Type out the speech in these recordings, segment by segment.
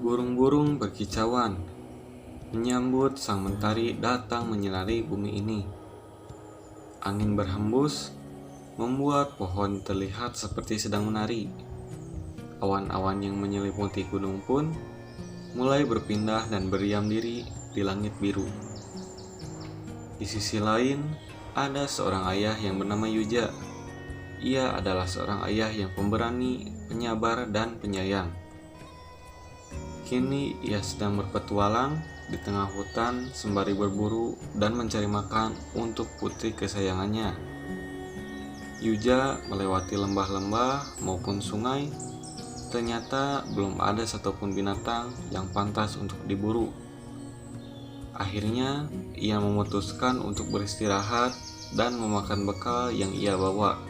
Burung-burung berkicauan menyambut sang mentari datang menyinari bumi ini. Angin berhembus membuat pohon terlihat seperti sedang menari. Awan-awan yang menyelimuti gunung pun mulai berpindah dan berdiam diri di langit biru. Di sisi lain, ada seorang ayah yang bernama Yuja. Ia adalah seorang ayah yang pemberani, penyabar, dan penyayang. Kini ia sedang berpetualang di tengah hutan sembari berburu dan mencari makan untuk putri kesayangannya. Yuja melewati lembah-lembah maupun sungai. Ternyata belum ada satupun binatang yang pantas untuk diburu. Akhirnya ia memutuskan untuk beristirahat dan memakan bekal yang ia bawa.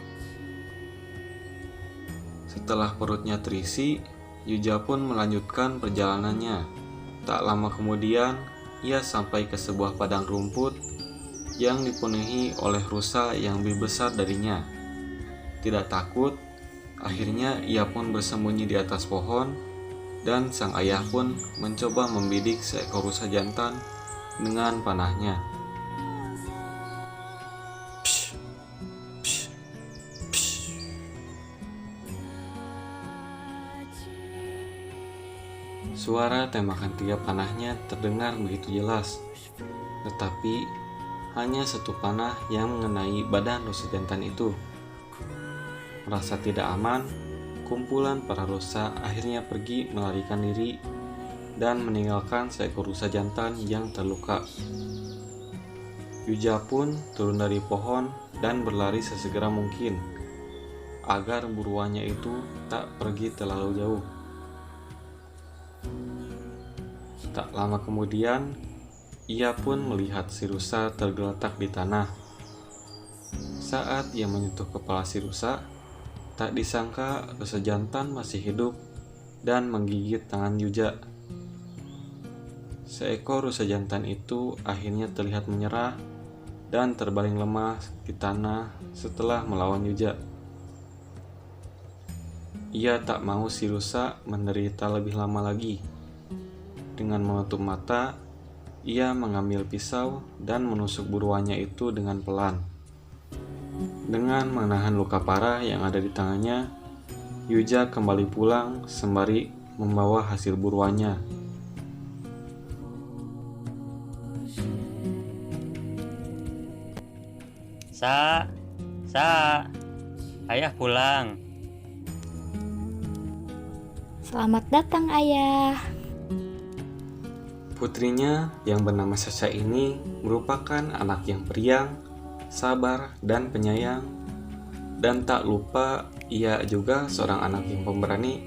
Setelah perutnya terisi, Yuja pun melanjutkan perjalanannya. Tak lama kemudian, ia sampai ke sebuah padang rumput yang dipenuhi oleh rusa yang lebih besar darinya. Tidak takut, akhirnya ia pun bersembunyi di atas pohon, dan sang ayah pun mencoba membidik seekor rusa jantan dengan panahnya. Psh, psh, psh. Suara tembakan tiga panahnya terdengar begitu jelas, tetapi hanya satu panah yang mengenai badan rusa jantan itu. Merasa tidak aman, kumpulan para rusa akhirnya pergi melarikan diri dan meninggalkan seekor rusa jantan yang terluka. Yuja pun turun dari pohon dan berlari sesegera mungkin agar buruannya itu tak pergi terlalu jauh. Tak lama kemudian, ia pun melihat si rusa tergeletak di tanah. Saat ia menyentuh kepala si rusa, tak disangka rusa jantan masih hidup dan menggigit tangan Yuja. Seekor rusa jantan itu akhirnya terlihat menyerah dan terbaring lemah di tanah setelah melawan Yuja. Ia tak mau si rusa menderita lebih lama lagi. Dengan menutup mata, ia mengambil pisau dan menusuk buruannya itu dengan pelan. Dengan menahan luka parah yang ada di tangannya, Yuja kembali pulang sembari membawa hasil buruannya. Sa, ayah pulang. Selamat datang, Ayah. Putrinya yang bernama Sasha ini merupakan anak yang periang, sabar, dan penyayang. Dan tak lupa ia juga seorang anak yang pemberani,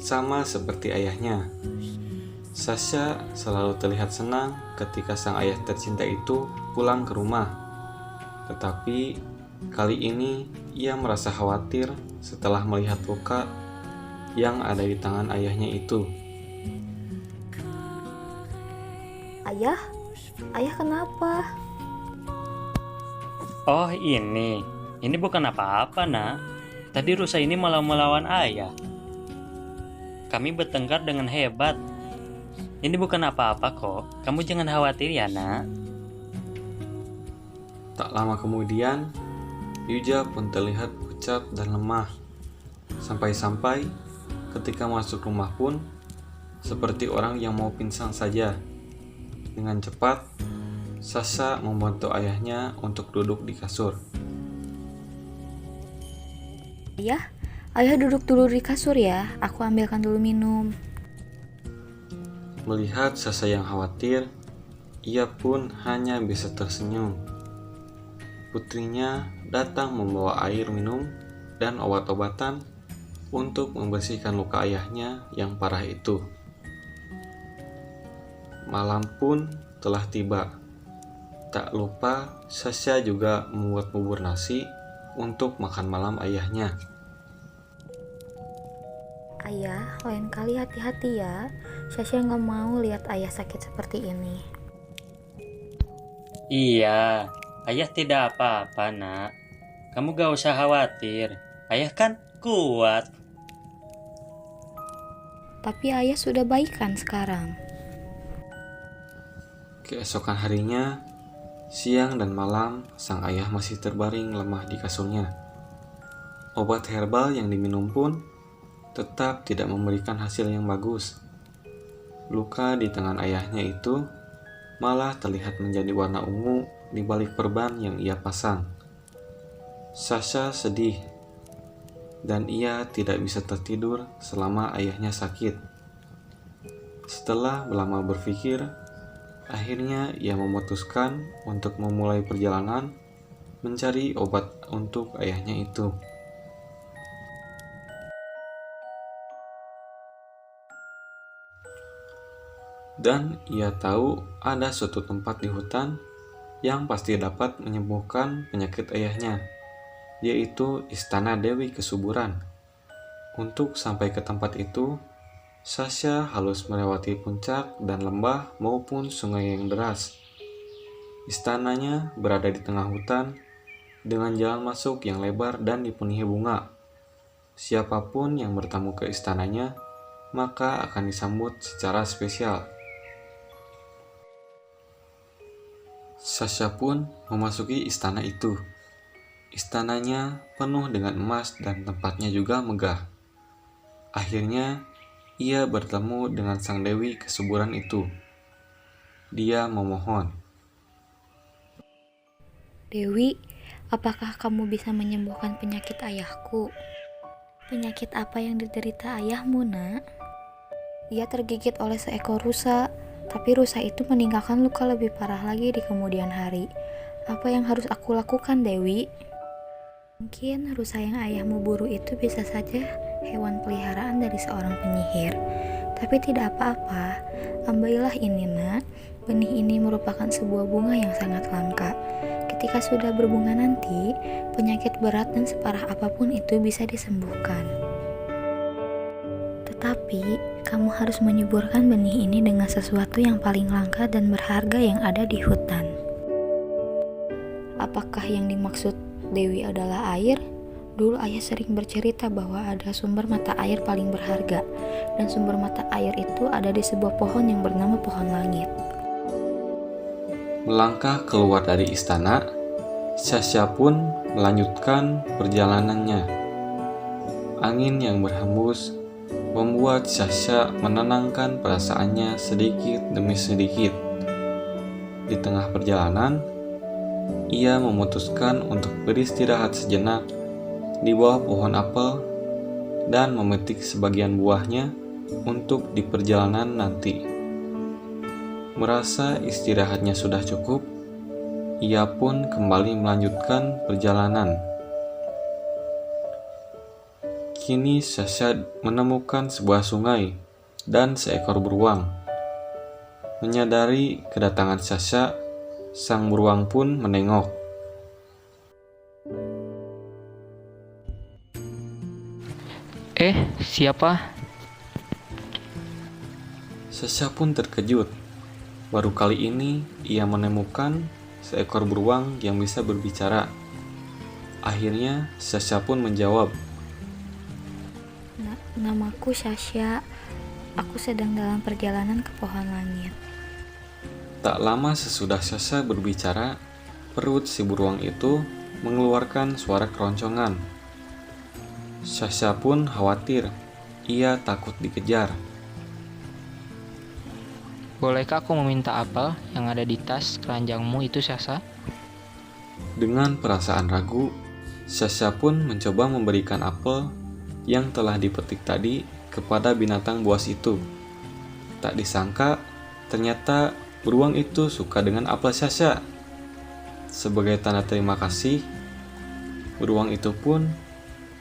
sama seperti ayahnya. Sasha selalu terlihat senang ketika sang ayah tercinta itu pulang ke rumah. Tetapi kali ini ia merasa khawatir setelah melihat luka yang ada di tangan ayahnya itu. Ayah kenapa? Oh ini bukan apa-apa nak. Tadi rusa ini malah melawan ayah. Kami bertengkar dengan hebat. Ini bukan apa-apa kok. Kamu jangan khawatir ya nak. Tak lama kemudian, Yuja pun terlihat pucat dan lemah. Sampai-sampai ketika masuk rumah pun seperti orang yang mau pingsan saja. Dengan cepat, Sasha membantu ayahnya untuk duduk di kasur. Ayah duduk dulu di kasur ya. Aku ambilkan dulu minum. Melihat Sasha yang khawatir, ia pun hanya bisa tersenyum. Putrinya datang membawa air minum dan obat-obatan untuk membersihkan luka ayahnya yang parah itu. Malam pun telah tiba. Tak lupa, Sasha juga membuat bubur nasi untuk makan malam ayahnya. Ayah, lain kali hati-hati ya. Sasha nggak mau lihat ayah sakit seperti ini. Iya, ayah tidak apa-apa nak. Kamu gak usah khawatir. Ayah kan kuat. tapi ayah sudah baikan sekarang. Keesokan harinya, siang dan malam, sang ayah masih terbaring lemah di kasurnya. Obat herbal yang diminum pun tetap tidak memberikan hasil yang bagus. Luka di tangan ayahnya itu malah terlihat menjadi warna ungu di balik perban yang ia pasang. Sasha sedih, dan ia tidak bisa tertidur selama ayahnya sakit. Setelah lama berpikir, akhirnya ia memutuskan untuk memulai perjalanan mencari obat untuk ayahnya itu. Dan ia tahu ada suatu tempat di hutan yang pasti dapat menyembuhkan penyakit ayahnya, yaitu Istana Dewi Kesuburan. Untuk sampai ke tempat itu, Sasha harus melewati puncak dan lembah maupun sungai yang deras. Istananya berada di tengah hutan dengan jalan masuk yang lebar dan dipenuhi bunga. Siapapun yang bertamu ke istananya, maka akan disambut secara spesial. Sasha pun memasuki istana itu. Istananya penuh dengan emas dan tempatnya juga megah. Akhirnya, ia bertemu dengan sang Dewi Kesuburan itu. Dia memohon, Dewi, apakah kamu bisa menyembuhkan penyakit ayahku? Penyakit apa yang diderita ayahmu, nak? Ia tergigit oleh seekor rusa, tapi rusa itu meninggalkan luka lebih parah lagi di kemudian hari. Apa yang harus aku lakukan, Dewi? Mungkin rusa yang ayahmu buru itu bisa saja hewan peliharaan dari seorang penyihir. Tapi tidak apa-apa, ambillah ini, nak. Benih ini merupakan sebuah bunga yang sangat langka. Ketika sudah berbunga nanti, penyakit berat dan separah apapun itu bisa disembuhkan. Tetapi, kamu harus menyuburkan benih ini dengan sesuatu yang paling langka dan berharga yang ada di hutan. Apakah yang dimaksud Dewi adalah air? Dulu ayah sering bercerita bahwa ada sumber mata air paling berharga, dan sumber mata air itu ada di sebuah pohon yang bernama pohon langit. melangkah keluar dari istana, Sasha pun melanjutkan perjalanannya. Angin yang berhembus membuat Sasha menenangkan perasaannya sedikit demi sedikit. Di tengah perjalanan, ia memutuskan untuk beristirahat sejenak di bawah pohon apel dan memetik sebagian buahnya untuk di perjalanan nanti. Merasa istirahatnya sudah cukup, ia pun kembali melanjutkan perjalanan. Kini Sasha menemukan sebuah sungai dan seekor beruang. Menyadari kedatangan Sasha, sang beruang pun menengok. Siapa? Sasha pun terkejut. Baru kali ini ia menemukan seekor beruang yang bisa berbicara. Akhirnya Sasha pun menjawab, Namaku Sasha. Aku sedang dalam perjalanan ke pohon langit. Tak lama sesudah Sasha berbicara, perut si beruang itu mengeluarkan suara keroncongan. Sasha pun khawatir, ia takut dikejar. Bolehkah aku meminta apel yang ada di tas keranjangmu itu, Sasha? Dengan perasaan ragu, Sasha pun mencoba memberikan apel yang telah dipetik tadi kepada binatang buas itu. Tak disangka, ternyata beruang itu suka dengan apel Sasha. Sebagai tanda terima kasih, beruang itu pun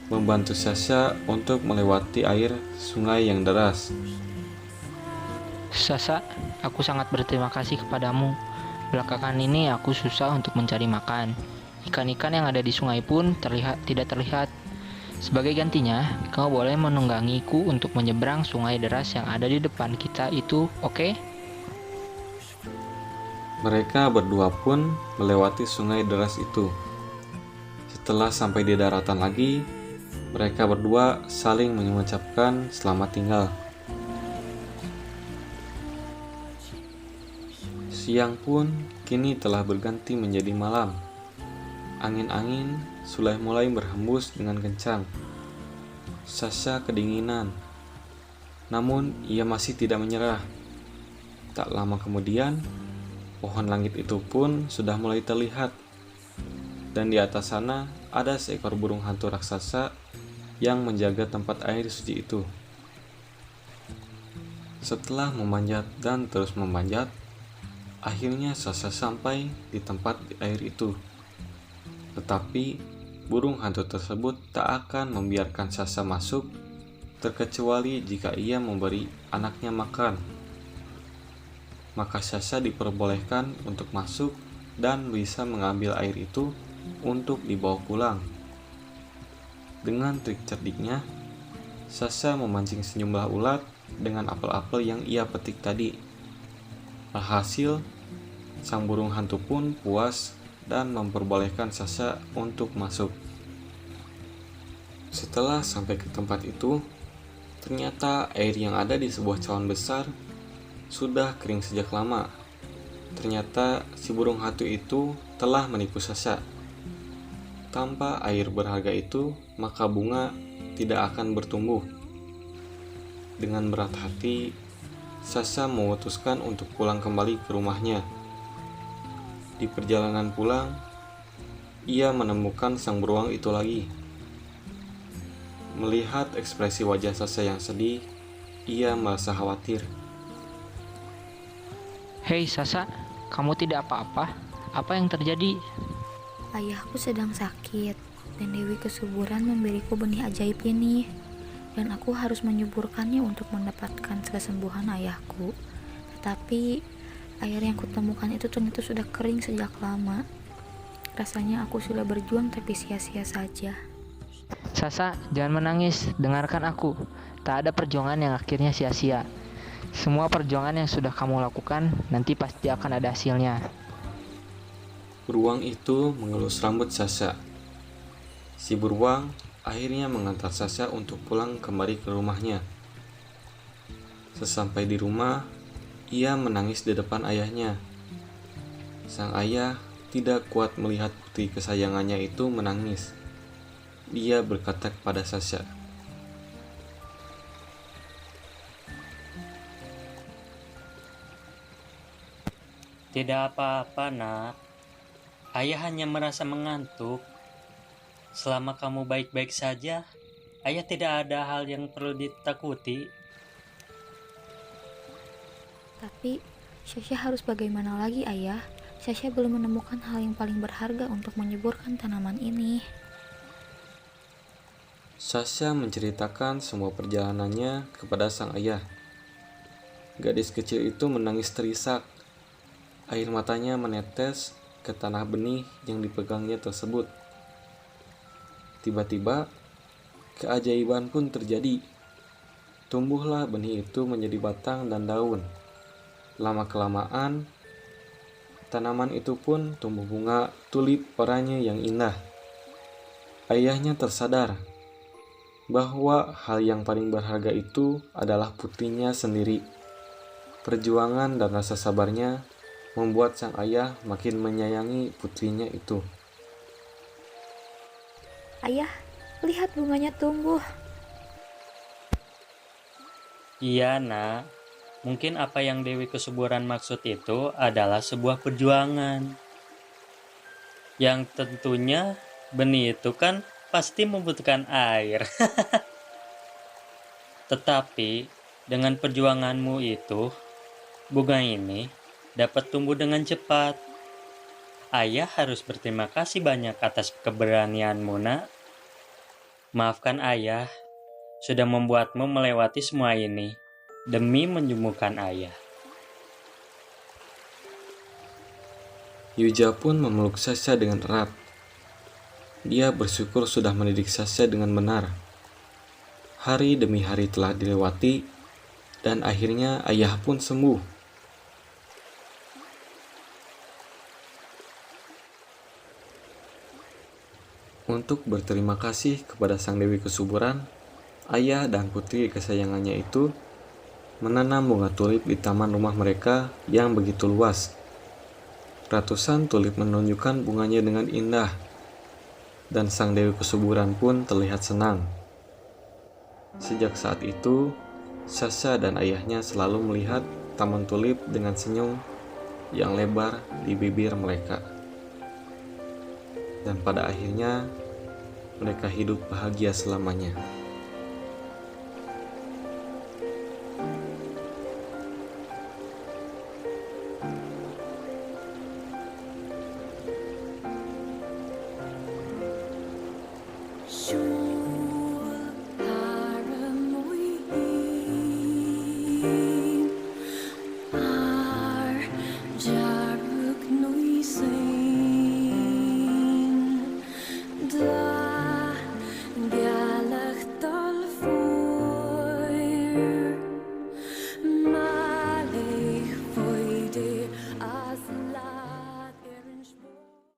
membantu Sasha untuk melewati air sungai yang deras. Sasha, aku sangat berterima kasih kepadamu. Belakangan ini aku susah untuk mencari makan. Ikan-ikan yang ada di sungai pun tidak terlihat. Sebagai gantinya, kau boleh menunggangiku untuk menyeberang sungai deras yang ada di depan kita itu, oke? Mereka berdua pun melewati sungai deras itu. Setelah sampai di daratan lagi, mereka berdua saling mengucapkan selamat tinggal. Siang pun kini telah berganti menjadi malam. Angin-angin sudah mulai berhembus dengan kencang. Sasha kedinginan, namun ia masih tidak menyerah. Tak lama kemudian, pohon langit itu pun sudah mulai terlihat. Dan di atas sana ada seekor burung hantu raksasa yang menjaga tempat air suci itu. Setelah memanjat dan terus memanjat, akhirnya Sasha sampai di tempat air itu. Tetapi burung hantu tersebut tak akan membiarkan Sasha masuk, terkecuali jika ia memberi anaknya makan. Maka Sasha diperbolehkan untuk masuk dan bisa mengambil air itu untuk dibawa pulang. Dengan trik cerdiknya, Sasha memancing sejumlah ulat dengan apel-apel yang ia petik tadi. Alhasil, sang burung hantu pun puas dan memperbolehkan Sasha untuk masuk. Setelah sampai ke tempat itu, ternyata air yang ada di sebuah cawan besar sudah kering sejak lama. Ternyata si burung hantu itu telah menipu Sasha. Tanpa air berharga itu, maka bunga tidak akan bertumbuh. Dengan berat hati, Sasha memutuskan untuk pulang kembali ke rumahnya. Di perjalanan pulang, ia menemukan sang beruang itu lagi. Melihat ekspresi wajah Sasha yang sedih, ia merasa khawatir. Hei Sasha, kamu tidak apa-apa? Apa yang terjadi? Ayahku sedang sakit, dan Dewi Kesuburan memberiku benih ajaib ini, dan aku harus menyuburkannya untuk mendapatkan kesembuhan ayahku. Tetapi air yang kutemukan itu ternyata sudah kering sejak lama. Rasanya aku sudah berjuang tapi sia-sia saja. Sasha, jangan menangis, dengarkan aku. Tak ada perjuangan yang akhirnya sia-sia. Semua perjuangan yang sudah kamu lakukan nanti pasti akan ada hasilnya. Beruang itu mengelus rambut Sasha. Si beruang akhirnya mengantar Sasha untuk pulang kembali ke rumahnya. Sesampai di rumah, ia menangis di depan ayahnya. Sang ayah tidak kuat melihat putri kesayangannya itu menangis. Dia berkata kepada Sasha, Tidak apa-apa, nak. Ayah hanya merasa mengantuk. Selama kamu baik-baik saja, ayah tidak ada hal yang perlu ditakuti. Tapi Sasha harus bagaimana lagi, ayah? Sasha belum menemukan hal yang paling berharga untuk menyuburkan tanaman ini. Sasha menceritakan semua perjalanannya kepada sang ayah. Gadis kecil itu menangis terisak. Air matanya menetes ke tanah benih yang dipegangnya tersebut. Tiba-tiba, keajaiban pun terjadi. Tumbuhlah benih itu menjadi batang dan daun. Lama-kelamaan, tanaman itu pun tumbuh bunga tulip oranye yang indah. Ayahnya tersadar bahwa hal yang paling berharga itu adalah putrinya sendiri. Perjuangan dan rasa sabarnya membuat sang ayah makin menyayangi putrinya itu. Ayah, lihat bunganya tumbuh. Iya, nak. Mungkin apa yang Dewi Kesuburan maksud itu adalah sebuah perjuangan. Yang tentunya benih itu kan pasti membutuhkan air. Tetapi dengan perjuanganmu itu, bunga ini dapat tumbuh dengan cepat. Ayah harus berterima kasih banyak atas keberanianmu, nak. Maafkan ayah sudah membuatmu melewati semua ini demi menyembuhkan ayah. Yuja pun memeluk Sasha dengan erat. Dia bersyukur sudah mendidik Sasha dengan benar. Hari demi hari telah dilewati, dan akhirnya ayah pun sembuh. Untuk berterima kasih kepada sang Dewi Kesuburan, ayah dan putri kesayangannya itu menanam bunga tulip di taman rumah mereka yang begitu luas. Ratusan tulip menunjukkan bunganya dengan indah, dan sang Dewi Kesuburan pun terlihat senang. Sejak saat itu, Sasha dan ayahnya selalu melihat taman tulip dengan senyum yang lebar di bibir mereka. Dan pada akhirnya, mereka hidup bahagia selamanya. Sure.